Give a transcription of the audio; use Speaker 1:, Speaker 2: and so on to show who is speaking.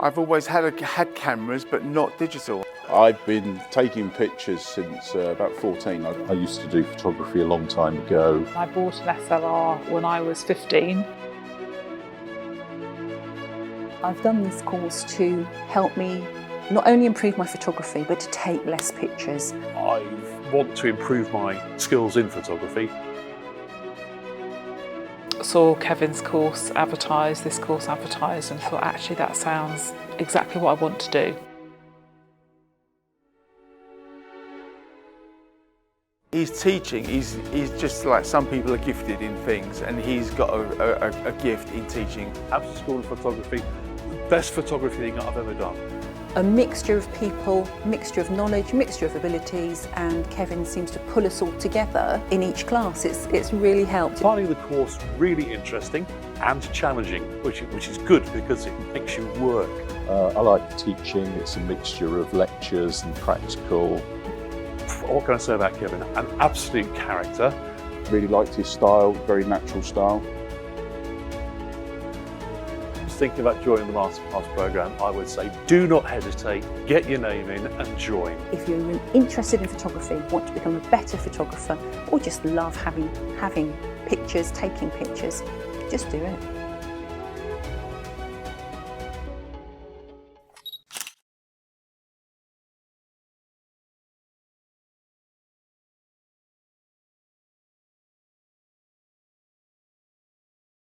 Speaker 1: I've always had cameras, but not digital.
Speaker 2: I've been taking pictures since about 14. I used to do photography a long time ago.
Speaker 3: I bought an SLR when I was 15.
Speaker 4: I've done this course to help me not only improve my photography, but to take less pictures.
Speaker 5: I want to improve my skills in photography.
Speaker 3: Saw Kevin's course advertised, this course advertised, and thought actually that sounds exactly what I want to do.
Speaker 1: He's teaching, he's just like some people are gifted in things, and he's got a gift in teaching.
Speaker 5: After school photography, the best photography thing I've ever done.
Speaker 4: A mixture of people, mixture of knowledge, mixture of abilities, and Kevin seems to pull us all together in each class. It's really helped.
Speaker 5: Finding the course really interesting and challenging, which is good because it makes you work.
Speaker 2: I like teaching. It's a mixture of lectures and practical.
Speaker 5: What can I say about Kevin? An absolute character.
Speaker 2: Really liked his style, very natural style.
Speaker 5: Thinking about joining the Masterclass programme, I would say do not hesitate, get your name in and join.
Speaker 4: If you're interested in photography, want to become a better photographer, or just love having pictures, taking pictures, just do it.